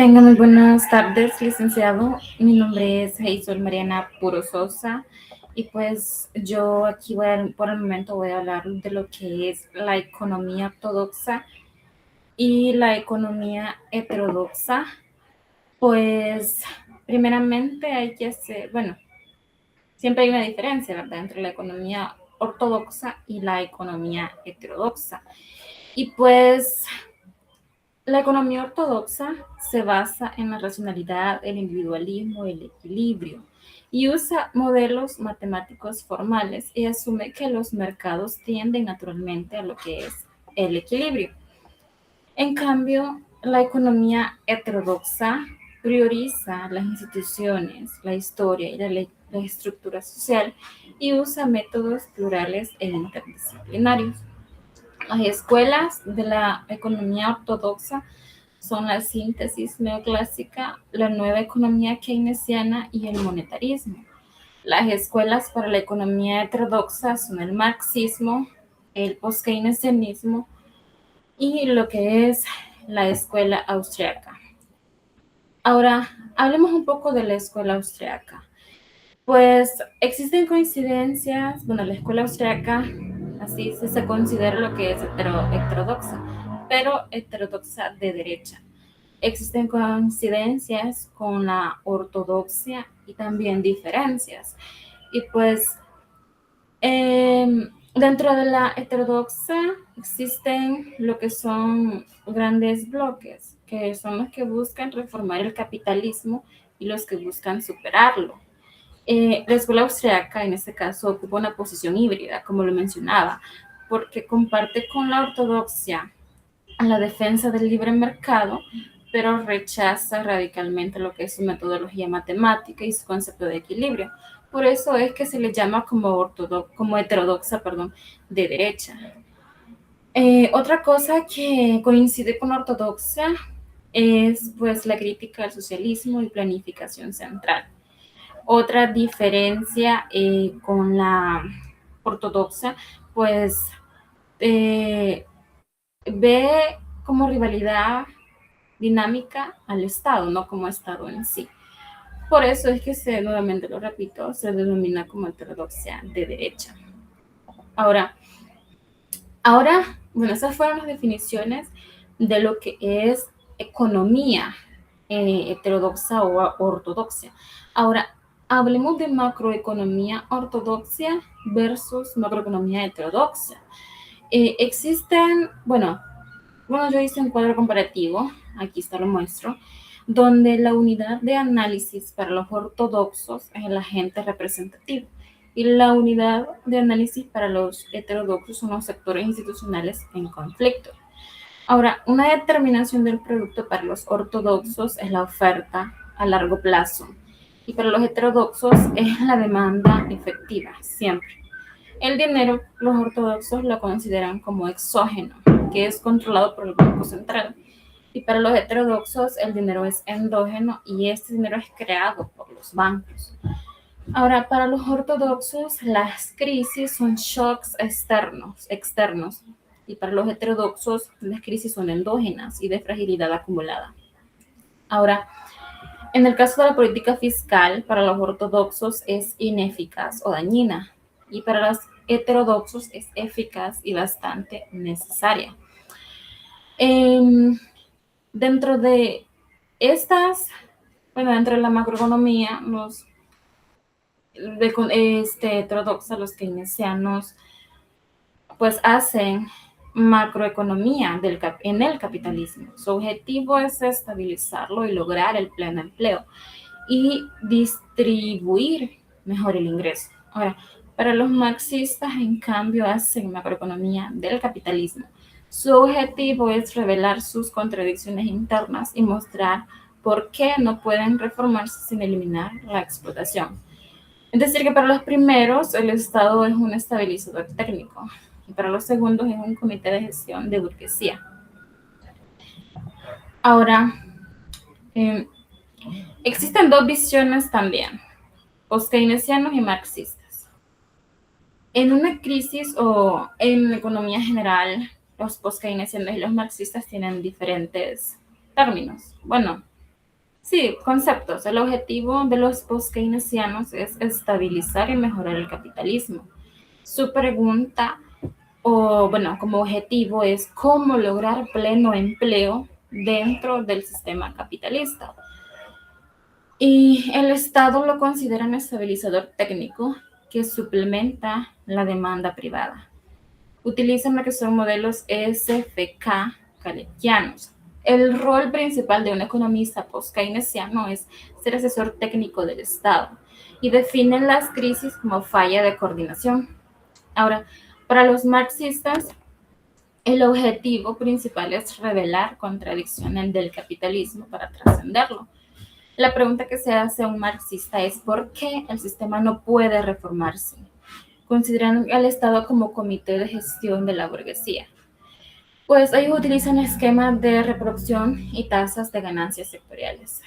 Tenga muy buenas tardes, licenciado. Mi nombre es Hazel Mariana Puro Sosa y pues yo aquí por el momento voy a hablar de lo que es la economía ortodoxa y la economía heterodoxa. Pues primeramente hay que hacer, bueno, siempre hay una diferencia, ¿verdad?, entre la economía ortodoxa y la economía heterodoxa. Y pues la economía ortodoxa se basa en la racionalidad, el individualismo, el equilibrio y usa modelos matemáticos formales y asume que los mercados tienden naturalmente a lo que es el equilibrio. En cambio, la economía heterodoxa prioriza las instituciones, la historia y la estructura social y usa métodos plurales e interdisciplinarios. Las escuelas de la economía ortodoxa son la síntesis neoclásica, la nueva economía keynesiana y el monetarismo. Las escuelas para la economía heterodoxa son el marxismo, el post-keynesianismo y lo que es la escuela austriaca. Ahora, hablemos un poco de la escuela austriaca. Pues existen coincidencias, bueno, la escuela austriaca, así se considera lo que es heterodoxa, pero heterodoxa de derecha. Existen coincidencias con la ortodoxia y también diferencias. Y pues dentro de la heterodoxa existen lo que son grandes bloques, que son los que buscan reformar el capitalismo y los que buscan superarlo. La escuela austriaca, en este caso, ocupa una posición híbrida, como lo mencionaba, porque comparte con la ortodoxia la defensa del libre mercado, pero rechaza radicalmente lo que es su metodología matemática y su concepto de equilibrio. Por eso es que se le llama como heterodoxa, de derecha. Otra cosa que coincide con la ortodoxia es pues la crítica al socialismo y planificación central. Otra diferencia con la ortodoxa, pues ve como rivalidad dinámica al Estado, no como Estado en sí. Por eso es que nuevamente lo repito, se denomina como heterodoxia de derecha. Ahora, bueno, esas fueron las definiciones de lo que es economía heterodoxa o ortodoxia. Ahora, hablemos de macroeconomía ortodoxia versus macroeconomía heterodoxa. Existen, bueno, yo hice un cuadro comparativo, aquí está lo muestro, donde la unidad de análisis para los ortodoxos es el agente representativo y la unidad de análisis para los heterodoxos son los sectores institucionales en conflicto. Ahora, una determinación del producto para los ortodoxos es la oferta a largo plazo y para los heterodoxos es la demanda efectiva, siempre. El dinero, los ortodoxos lo consideran como exógeno, que es controlado por el Banco Central. Y para los heterodoxos, el dinero es endógeno y este dinero es creado por los bancos. Ahora, para los ortodoxos, las crisis son shocks externos. Y para los heterodoxos, las crisis son endógenas y de fragilidad acumulada. Ahora, en el caso de la política fiscal, para los ortodoxos es ineficaz o dañina. Y para los heterodoxos es eficaz y bastante necesaria. Dentro de dentro de la macroeconomía, los heterodoxos, los keynesianos, pues hacen macroeconomía en el capitalismo. Su objetivo es estabilizarlo y lograr el pleno empleo y distribuir mejor el ingreso. Ahora, para los marxistas, en cambio, hacen macroeconomía del capitalismo. Su objetivo es revelar sus contradicciones internas y mostrar por qué no pueden reformarse sin eliminar la explotación. Es decir, que para los primeros el Estado es un estabilizador técnico y para los segundos es un comité de gestión de burguesía. Ahora, existen dos visiones también, post-keynesianos y marxistas. En una crisis o en la economía general, los post-keynesianos y los marxistas tienen diferentes términos. Bueno, Sí, conceptos. El objetivo de los post-keynesianos es estabilizar y mejorar el capitalismo. Su pregunta, o bueno, como objetivo es cómo lograr pleno empleo dentro del sistema capitalista. Y el Estado lo considera un estabilizador técnico que suplementa la demanda privada. Utilizan lo que son modelos SFK kantianos. El rol principal de un economista post-keynesiano es ser asesor técnico del Estado y definen las crisis como falla de coordinación. Ahora, para los marxistas, el objetivo principal es revelar contradicciones del capitalismo para trascenderlo. La pregunta que se hace a un marxista es ¿por qué el sistema no puede reformarse? Consideran al Estado como comité de gestión de la burguesía. Pues ellos utilizan esquemas de reproducción y tasas de ganancias sectoriales.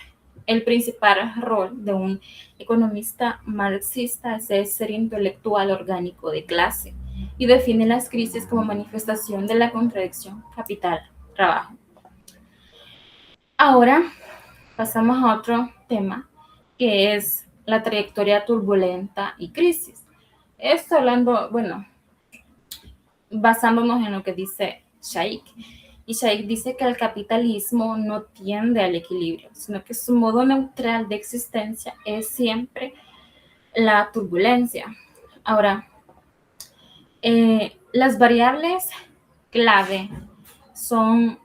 El principal rol de un economista marxista es ser intelectual orgánico de clase y define las crisis como manifestación de la contradicción capital-trabajo. Ahora pasamos a otro tema que es la trayectoria turbulenta y crisis. Esto hablando, bueno, basándonos en lo que dice Shaikh. Y Shaikh dice que el capitalismo no tiende al equilibrio, sino que su modo neutral de existencia es siempre la turbulencia. Ahora, las variables clave son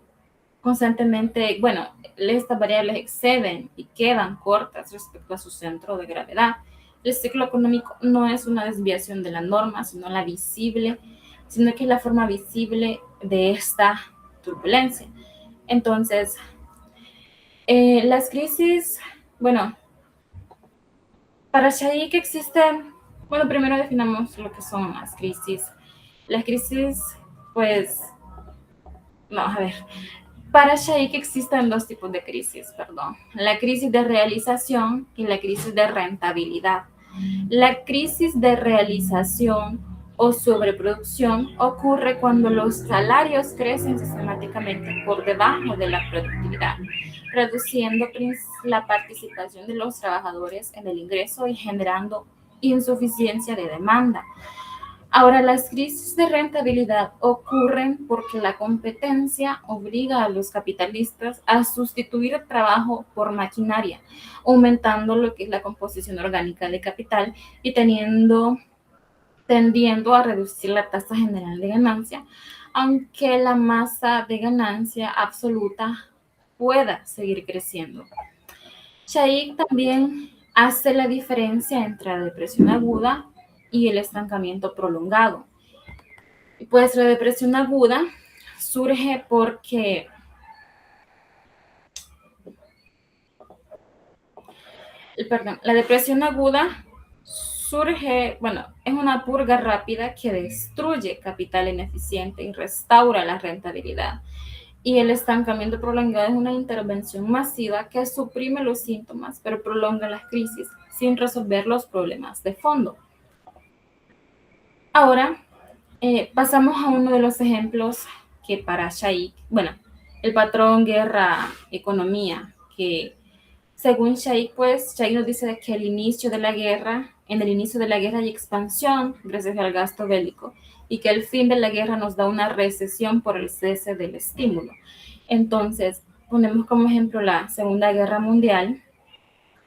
constantemente, bueno, estas variables exceden y quedan cortas respecto a su centro de gravedad. El ciclo económico no es una desviación de la norma, sino la visible, sino que es la forma visible de esta turbulencia. Entonces, las crisis, bueno, para Shaikh existen, bueno, primero definamos lo que son las crisis. Las crisis, pues, no, a ver, para Shaikh existen dos tipos de crisis, perdón. La crisis de realización y la crisis de rentabilidad. La crisis de realización o sobreproducción ocurre cuando los salarios crecen sistemáticamente por debajo de la productividad, reduciendo la participación de los trabajadores en el ingreso y generando insuficiencia de demanda. Ahora, las crisis de rentabilidad ocurren porque la competencia obliga a los capitalistas a sustituir el trabajo por maquinaria, aumentando lo que es la composición orgánica de capital y tendiendo a reducir la tasa general de ganancia, aunque la masa de ganancia absoluta pueda seguir creciendo. Shaikh también hace la diferencia entre la depresión aguda y el estancamiento prolongado. Pues la depresión aguda surge porque la depresión aguda surge, bueno, es una purga rápida que destruye capital ineficiente y restaura la rentabilidad. Y el estancamiento prolongado es una intervención masiva que suprime los síntomas, pero prolonga las crisis sin resolver los problemas de fondo. Ahora, pasamos a uno de los ejemplos que para Shaikh, bueno, el patrón guerra-economía, que según Shaikh, pues Shaikh nos dice que en el inicio de la guerra hay expansión gracias al gasto bélico y que el fin de la guerra nos da una recesión por el cese del estímulo. Entonces, ponemos como ejemplo la Segunda Guerra Mundial,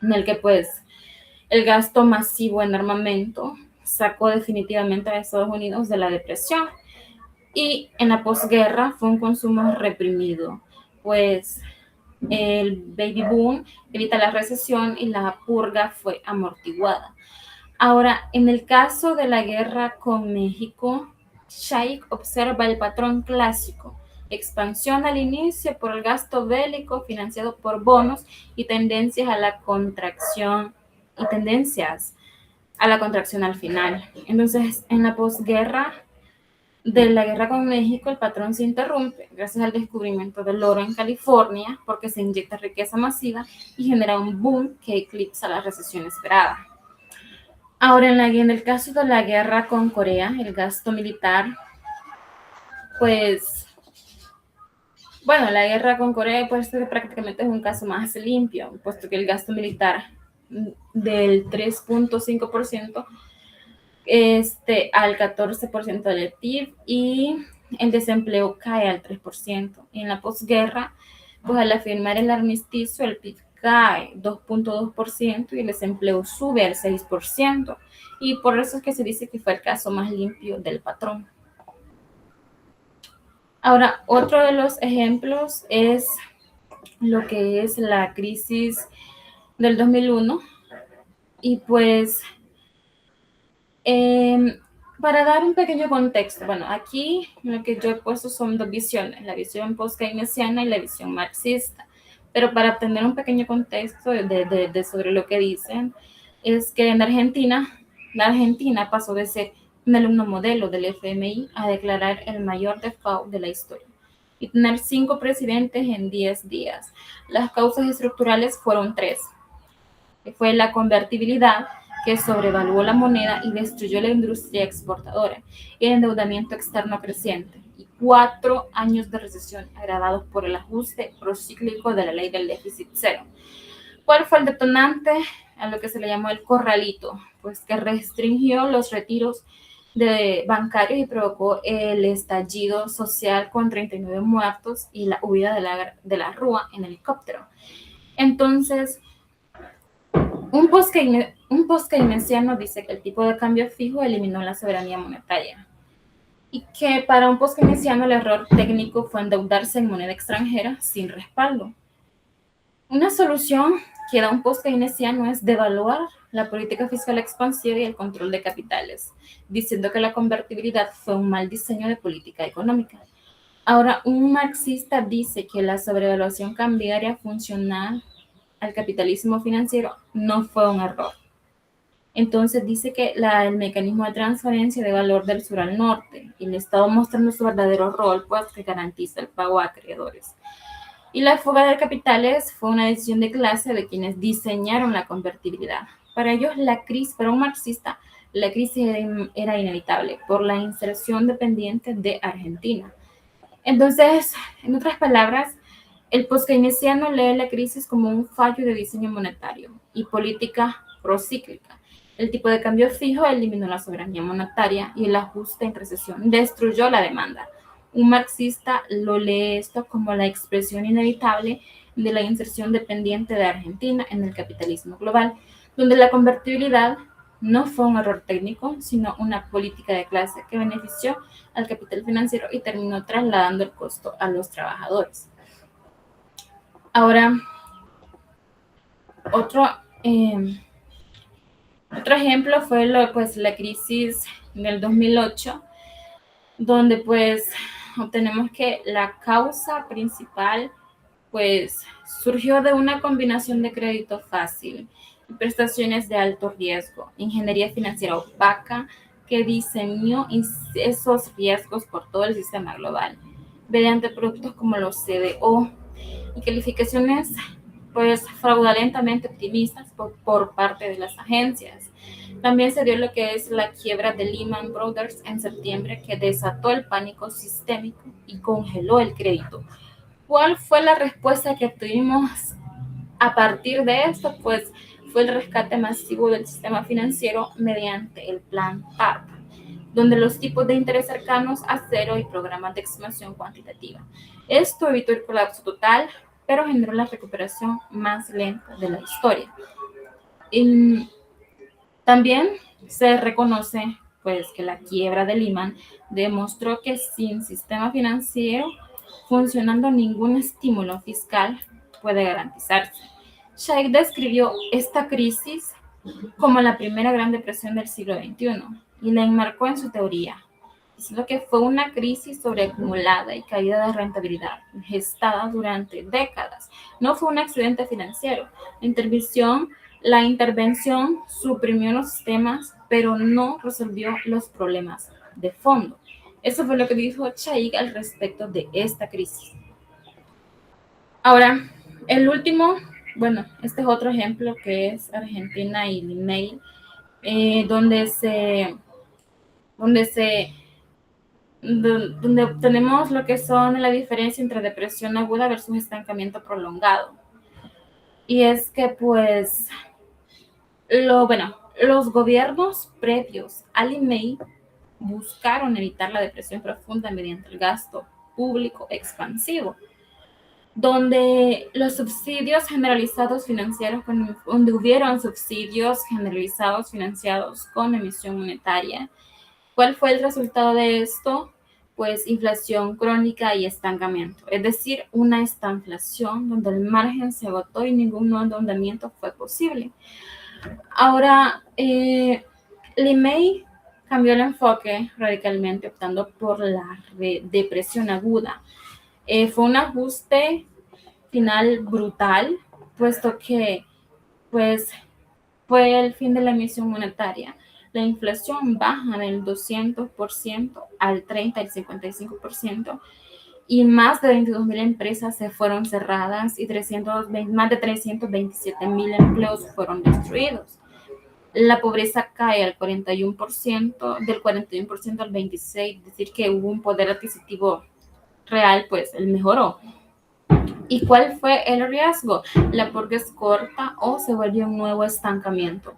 en el que pues el gasto masivo en armamento sacó definitivamente a Estados Unidos de la depresión y en la posguerra fue un consumo reprimido, pues el baby boom evita la recesión y la purga fue amortiguada. Ahora, en el caso de la guerra con México, Shaikh observa el patrón clásico: expansión al inicio por el gasto bélico financiado por bonos y tendencias a la contracción al final. Entonces, en la posguerra de la guerra con México, el patrón se interrumpe gracias al descubrimiento del oro en California, porque se inyecta riqueza masiva y genera un boom que eclipsa la recesión esperada. Ahora, en el caso de la guerra con Corea, el gasto militar, pues Bueno, la guerra con Corea pues prácticamente es un caso más limpio, puesto que el gasto militar del 3.5% al 14% del PIB y el desempleo cae al 3%. En la posguerra, pues al afirmar el armisticio, el PIB cae 2.2% y el desempleo sube al 6%. Y por eso es que se dice que fue el caso más limpio del patrón. Ahora, otro de los ejemplos es lo que es la crisis del 2001. Y pues Eh, para dar un pequeño contexto, bueno, aquí lo que yo he puesto son dos visiones, la visión post-keynesiana y la visión marxista, pero para obtener un pequeño contexto sobre lo que dicen, es que en Argentina, la Argentina pasó de ser un alumno modelo del FMI a declarar el mayor default de la historia y tener 5 presidentes en 10 días. Las causas estructurales fueron 3, que fue la convertibilidad, que sobrevaluó la moneda y destruyó la industria exportadora, y el endeudamiento externo creciente, y 4 años de recesión agravados por el ajuste procíclico de la ley del déficit cero. ¿Cuál fue el detonante? A lo que se le llamó el corralito, pues que restringió los retiros de bancarios y provocó el estallido social con 39 muertos y la huida de la Rúa en helicóptero. Entonces, un post-keynesiano dice que el tipo de cambio fijo eliminó la soberanía monetaria y que para un post-keynesiano el error técnico fue endeudarse en moneda extranjera sin respaldo. Una solución que da un post-keynesiano es devaluar la política fiscal expansiva y el control de capitales, diciendo que la convertibilidad fue un mal diseño de política económica. Ahora, un marxista dice que la sobrevaluación cambiaria funcional al capitalismo financiero no fue un error. Entonces dice que el mecanismo de transferencia de valor del sur al norte y el Estado mostrando su verdadero rol, pues que garantiza el pago a acreedores. Y la fuga de capitales fue una decisión de clase de quienes diseñaron la convertibilidad. Para ellos, para un marxista, la crisis era inevitable por la inserción dependiente de Argentina. Entonces, en otras palabras, el post-keynesiano lee la crisis como un fallo de diseño monetario y política procíclica. El tipo de cambio fijo eliminó la soberanía monetaria y el ajuste en recesión destruyó la demanda. Un marxista lo lee esto como la expresión inevitable de la inserción dependiente de Argentina en el capitalismo global, donde la convertibilidad no fue un error técnico, sino una política de clase que benefició al capital financiero y terminó trasladando el costo a los trabajadores. Ahora, otro, eh, otro ejemplo fue pues, la crisis del 2008, donde pues obtenemos que la causa principal pues surgió de una combinación de crédito fácil y prestaciones de alto riesgo, ingeniería financiera opaca que diseñó esos riesgos por todo el sistema global mediante productos como los CDO y calificaciones pues fraudulentamente optimistas por parte de las agencias. También se dio lo que es la quiebra de Lehman Brothers en septiembre, que desató el pánico sistémico y congeló el crédito. ¿Cuál fue la respuesta que obtuvimos a partir de esto? Pues fue el rescate masivo del sistema financiero mediante el plan TARP, donde los tipos de interés cercanos a cero y programas de expansión cuantitativa. Esto evitó el colapso total, pero generó la recuperación más lenta de la historia. Y también se reconoce pues, que la quiebra de Lehman demostró que sin sistema financiero funcionando ningún estímulo fiscal puede garantizarse. Scheich describió esta crisis como la primera gran depresión del siglo XXI y la enmarcó en su teoría, diciendo que fue una crisis sobreacumulada y caída de rentabilidad gestada durante décadas. No fue un accidente financiero. La intervención suprimió los sistemas, pero no resolvió los problemas de fondo. Eso fue lo que dijo Scheich al respecto de esta crisis. Ahora, el último, bueno, este es otro ejemplo que es Argentina y Linnaeus, donde se donde obtenemos lo que son la diferencia entre depresión aguda versus estancamiento prolongado. Y es que pues los gobiernos previos al IMEI buscaron evitar la depresión profunda mediante el gasto público expansivo, donde los subsidios generalizados financieros, donde hubieron subsidios generalizados financiados con emisión monetaria. ¿Cuál fue el resultado de esto? Pues inflación crónica y estancamiento, es decir, una estanflación donde el margen se agotó y ningún nuevo endeudamiento fue posible. Ahora, Limei cambió el enfoque radicalmente, optando por la depresión aguda. Fue un ajuste final brutal, puesto que pues, fue el fin de la emisión monetaria. La inflación baja del 200% al 30 y 55%, y más de 22,000 empresas se fueron cerradas y más de 327,000 empleos fueron destruidos. La pobreza cae al 41%, del 41% al 26%, es decir, que hubo un poder adquisitivo real, pues el mejoró. ¿Y cuál fue el riesgo? La purga es corta o se vuelve un nuevo estancamiento.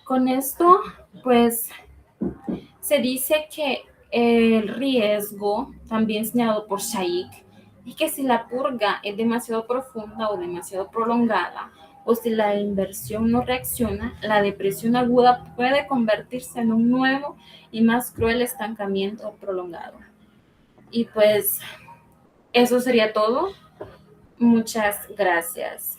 Con esto, pues, se dice que el riesgo, también señalado por Shaikh, es que si la purga es demasiado profunda o demasiado prolongada, o si la inversión no reacciona, la depresión aguda puede convertirse en un nuevo y más cruel estancamiento prolongado. Y pues eso sería todo. Muchas gracias.